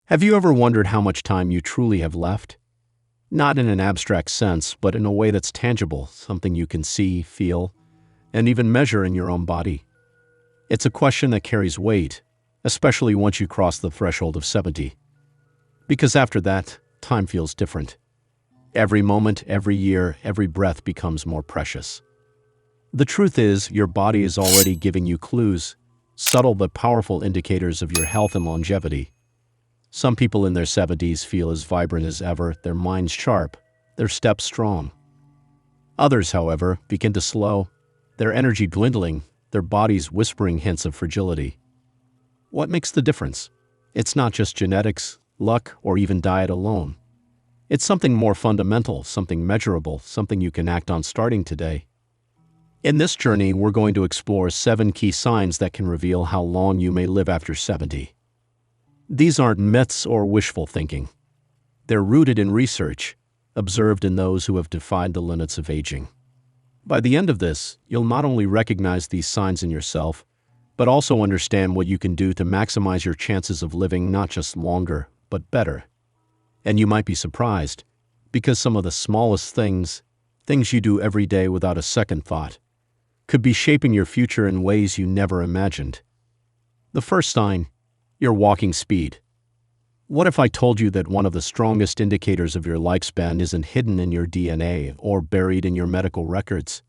Have you ever wondered how much time you truly have left? Not in an abstract sense, but in a way that's tangible, something you can see, feel, and even measure in your own body. It's a question that carries weight, especially once you cross the threshold of 70. Because after that, time feels different. Every moment, every year, every breath becomes more precious. The truth is, your body is already giving you clues, subtle but powerful indicators of your health and longevity. Some people in their 70s feel as vibrant as ever, their minds sharp, their steps strong. Others, however, begin to slow, their energy dwindling, their bodies whispering hints of fragility. What makes the difference? It's not just genetics, luck, or even diet alone. It's something more fundamental, something measurable, something you can act on starting today. In this journey, we're going to explore 7 key signs that can reveal how long you may live after 70. These aren't myths or wishful thinking. They're rooted in research, observed in those who have defied the limits of aging. By the end of this, you'll not only recognize these signs in yourself, but also understand what you can do to maximize your chances of living not just longer, but better. And you might be surprised, because some of the smallest things you do every day without a second thought, could be shaping your future in ways you never imagined. The first sign: your walking speed. What if I told you that one of the strongest indicators of your lifespan isn't hidden in your DNA or buried in your medical records?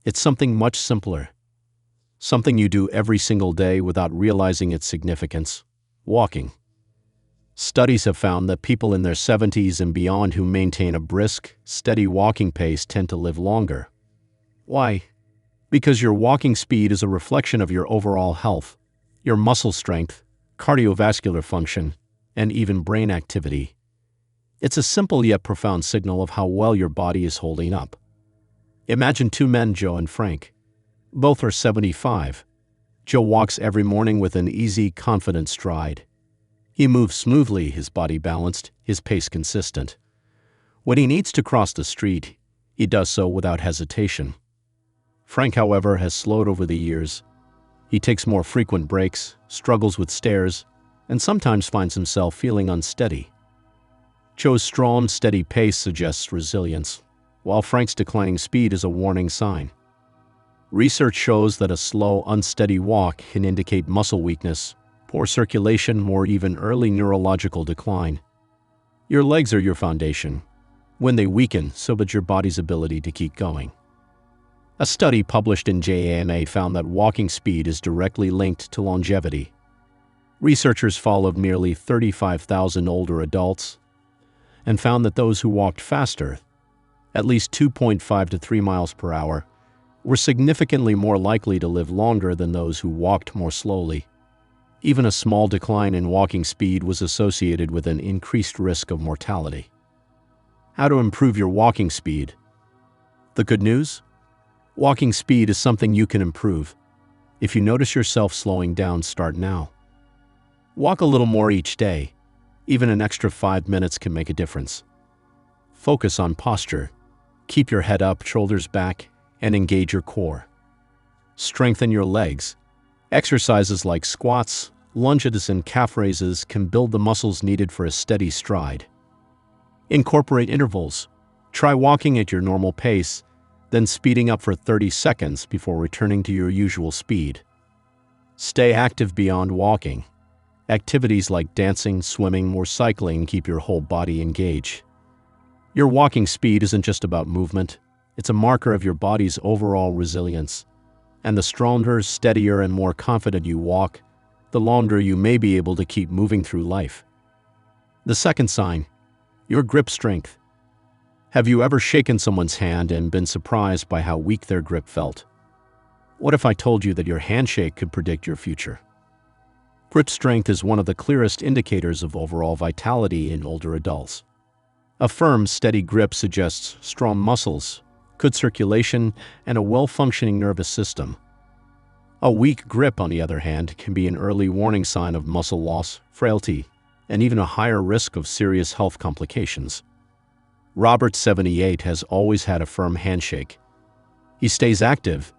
It's something much simpler. Something you do every single day without realizing its significance: walking. Studies have found that people in their 70s and beyond who maintain a brisk, steady walking pace tend to live longer. Why? Because your walking speed is a reflection of your overall health, your muscle strength, cardiovascular function, and even brain activity. It's a simple yet profound signal of how well your body is holding up. Imagine 2 men, Joe and Frank. Both are 75. Joe walks every morning with an easy, confident stride. He moves smoothly, his body balanced, his pace consistent. When he needs to cross the street, he does so without hesitation. Frank, however, has slowed over the years. He takes more frequent breaks, struggles with stairs, and sometimes finds himself feeling unsteady. Joe's strong, steady pace suggests resilience, while Frank's declining speed is a warning sign. Research shows that a slow, unsteady walk can indicate muscle weakness, poor circulation, or even early neurological decline. Your legs are your foundation. When they weaken, so does your body's ability to keep going. A study published in JAMA found that walking speed is directly linked to longevity. Researchers followed nearly 35,000 older adults and found that those who walked faster, at least 2.5 to 3 miles per hour, were significantly more likely to live longer than those who walked more slowly. Even a small decline in walking speed was associated with an increased risk of mortality. How to improve your walking speed? The good news? Walking speed is something you can improve. If you notice yourself slowing down, start now. Walk a little more each day. Even an extra 5 minutes can make a difference. Focus on posture. Keep your head up, shoulders back, and engage your core. Strengthen your legs. Exercises like squats, lunges, and calf raises can build the muscles needed for a steady stride. Incorporate intervals. Try walking at your normal pace, then speeding up for 30 seconds before returning to your usual speed. Stay active beyond walking. Activities like dancing, swimming, or cycling keep your whole body engaged. Your walking speed isn't just about movement. It's a marker of your body's overall resilience. And the stronger, steadier, and more confident you walk, the longer you may be able to keep moving through life. The second sign: your grip strength. Have you ever shaken someone's hand and been surprised by how weak their grip felt? What if I told you that your handshake could predict your future? Grip strength is one of the clearest indicators of overall vitality in older adults. A firm, steady grip suggests strong muscles, good circulation, and a well-functioning nervous system. A weak grip, on the other hand, can be an early warning sign of muscle loss, frailty, and even a higher risk of serious health complications. Robert, 78, has always had a firm handshake. He stays active,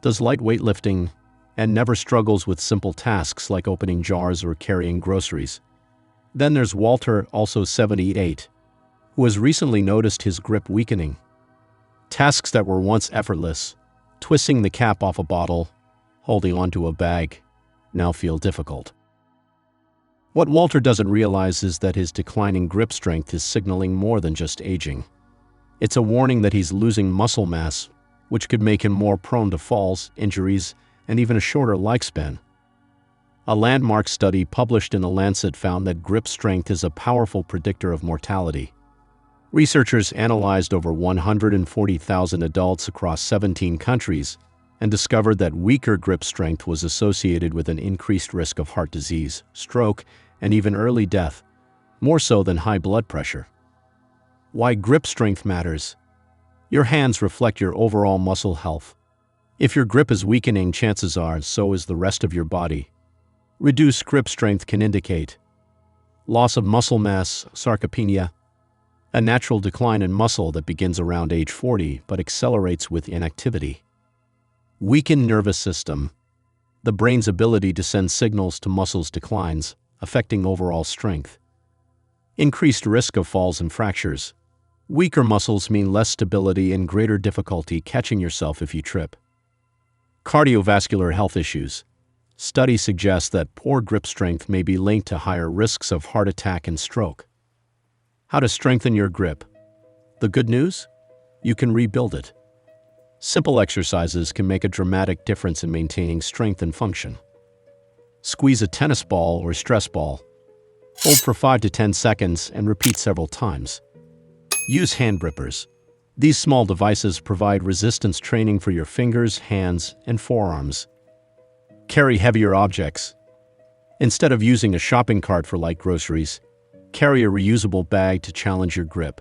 does light weightlifting, and never struggles with simple tasks like opening jars or carrying groceries. Then there's Walter, also 78, who has recently noticed his grip weakening. Tasks that were once effortless, twisting the cap off a bottle, holding onto a bag, now feel difficult. What Walter doesn't realize is that his declining grip strength is signaling more than just aging. It's a warning that he's losing muscle mass, which could make him more prone to falls, injuries, and even a shorter lifespan. A landmark study published in The Lancet found that grip strength is a powerful predictor of mortality. Researchers analyzed over 140,000 adults across 17 countries and discovered that weaker grip strength was associated with an increased risk of heart disease, stroke, and even early death, more so than high blood pressure. Why grip strength matters. Your hands reflect your overall muscle health. If your grip is weakening, chances are so is the rest of your body. Reduced grip strength can indicate loss of muscle mass, sarcopenia, a natural decline in muscle that begins around age 40 but accelerates with inactivity. Weakened nervous system. The brain's ability to send signals to muscles declines, affecting overall strength. Increased risk of falls and fractures. Weaker muscles mean less stability and greater difficulty catching yourself if you trip. Cardiovascular health issues. Studies suggest that poor grip strength may be linked to higher risks of heart attack and stroke. How to strengthen your grip. The good news? You can rebuild it. Simple exercises can make a dramatic difference in maintaining strength and function. Squeeze a tennis ball or stress ball. Hold for 5 to 10 seconds and repeat several times. Use hand grippers. These small devices provide resistance training for your fingers, hands, and forearms. Carry heavier objects. Instead of using a shopping cart for light groceries, carry a reusable bag to challenge your grip.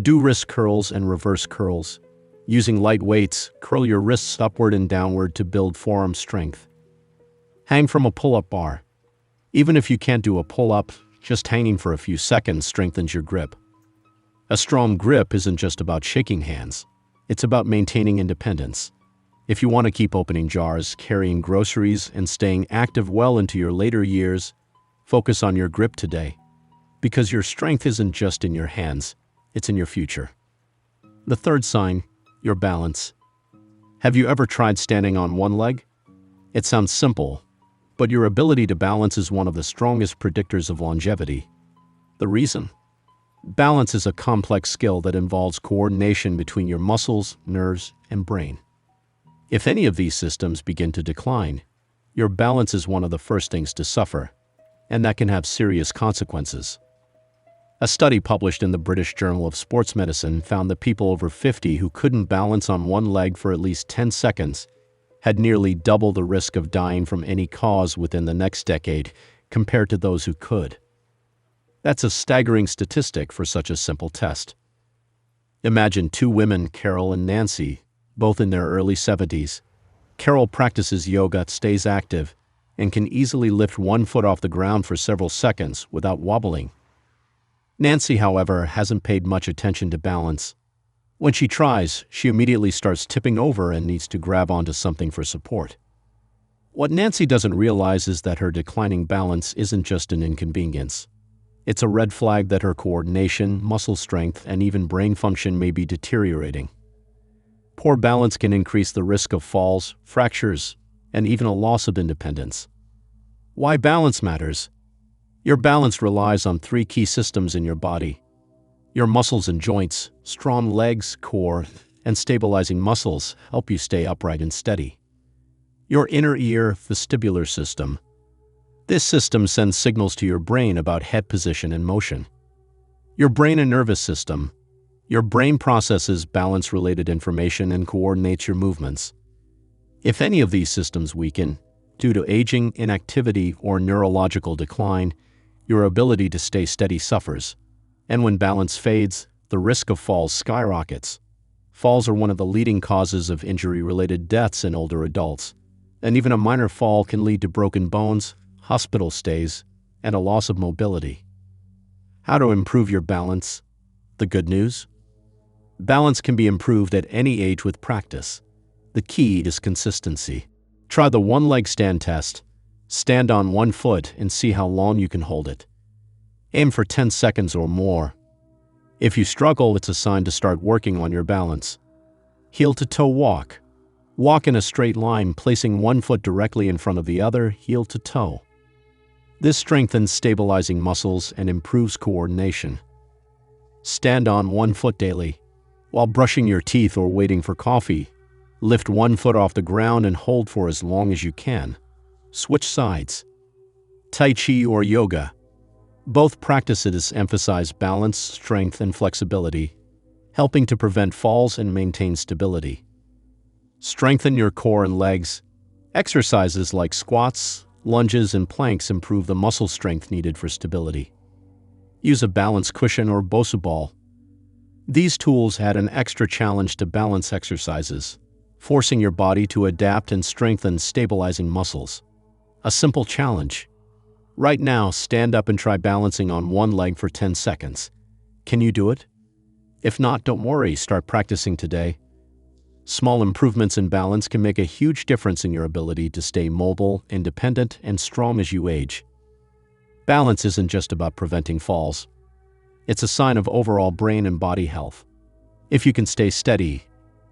Do wrist curls and reverse curls. Using light weights, curl your wrists upward and downward to build forearm strength. Hang from a pull-up bar. Even if you can't do a pull-up, just hanging for a few seconds strengthens your grip. A strong grip isn't just about shaking hands. It's about maintaining independence. If you want to keep opening jars, carrying groceries, and staying active well into your later years, focus on your grip today. Because your strength isn't just in your hands, it's in your future. The third sign, your balance. Have you ever tried standing on one leg? It sounds simple, but your ability to balance is one of the strongest predictors of longevity. The reason? Balance is a complex skill that involves coordination between your muscles, nerves, and brain. If any of these systems begin to decline, your balance is one of the first things to suffer, and that can have serious consequences. A study published in the British Journal of Sports Medicine found that people over 50 who couldn't balance on one leg for at least 10 seconds had nearly double the risk of dying from any cause within the next decade compared to those who could. That's a staggering statistic for such a simple test. Imagine two women, Carol and Nancy, both in their early 70s. Carol practices yoga, stays active, and can easily lift one foot off the ground for several seconds without wobbling. Nancy, however, hasn't paid much attention to balance. When she tries, she immediately starts tipping over and needs to grab onto something for support. What Nancy doesn't realize is that her declining balance isn't just an inconvenience. It's a red flag that her coordination, muscle strength, and even brain function may be deteriorating. Poor balance can increase the risk of falls, fractures, and even a loss of independence. Why balance matters? Your balance relies on 3 key systems in your body. Your muscles and joints, strong legs, core, and stabilizing muscles help you stay upright and steady. Your inner ear vestibular system. This system sends signals to your brain about head position and motion. Your brain and nervous system. Your brain processes balance-related information and coordinates your movements. If any of these systems weaken, due to aging, inactivity, or neurological decline, your ability to stay steady suffers. And when balance fades, the risk of falls skyrockets. Falls are one of the leading causes of injury-related deaths in older adults, and even a minor fall can lead to broken bones, hospital stays, and a loss of mobility. How to improve your balance? The good news? Balance can be improved at any age with practice. The key is consistency. Try the one-leg stand test. Stand on one foot and see how long you can hold it. Aim for 10 seconds or more. If you struggle, it's a sign to start working on your balance. Heel-to-toe walk. Walk in a straight line, placing one foot directly in front of the other, heel to toe. This strengthens stabilizing muscles and improves coordination. Stand on one foot daily. While brushing your teeth or waiting for coffee, lift one foot off the ground and hold for as long as you can. Switch sides. Tai Chi or yoga. Both practices emphasize balance, strength, and flexibility, helping to prevent falls and maintain stability. Strengthen your core and legs. Exercises like squats, lunges, and planks improve the muscle strength needed for stability. Use a balance cushion or Bosu ball. These tools add an extra challenge to balance exercises, forcing your body to adapt and strengthen stabilizing muscles. A simple challenge. Right now, stand up and try balancing on one leg for 10 seconds. Can you do it? If not, don't worry, start practicing today. Small improvements in balance can make a huge difference in your ability to stay mobile, independent, and strong as you age. Balance isn't just about preventing falls. It's a sign of overall brain and body health. If you can stay steady,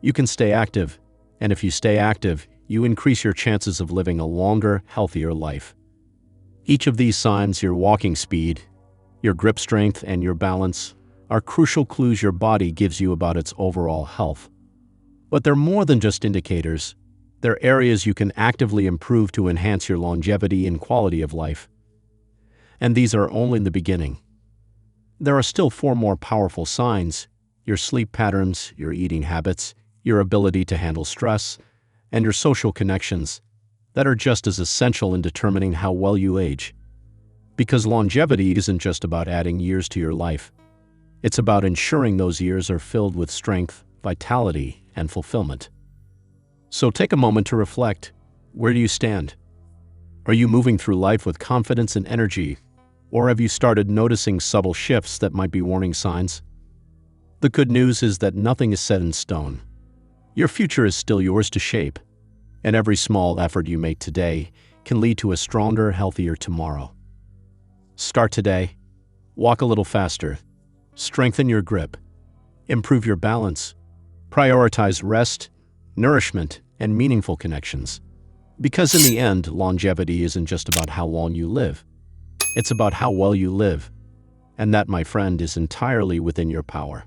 you can stay active, and if you stay active, you increase your chances of living a longer, healthier life. Each of these signs, your walking speed, your grip strength, and your balance, are crucial clues your body gives you about its overall health. But they're more than just indicators. They're areas you can actively improve to enhance your longevity and quality of life. And these are only the beginning. There are still 4 more powerful signs: your sleep patterns, your eating habits, your ability to handle stress, and your social connections, that are just as essential in determining how well you age. Because longevity isn't just about adding years to your life. It's about ensuring those years are filled with strength, vitality, and fulfillment. So take a moment to reflect. Where do you stand? Are you moving through life with confidence and energy, or have you started noticing subtle shifts that might be warning signs? The good news is that nothing is set in stone. Your future is still yours to shape, and every small effort you make today can lead to a stronger, healthier tomorrow. Start today. Walk a little faster. Strengthen your grip. Improve your balance. Prioritize rest, nourishment, and meaningful connections. Because in the end, longevity isn't just about how long you live. It's about how well you live. And that, my friend, is entirely within your power.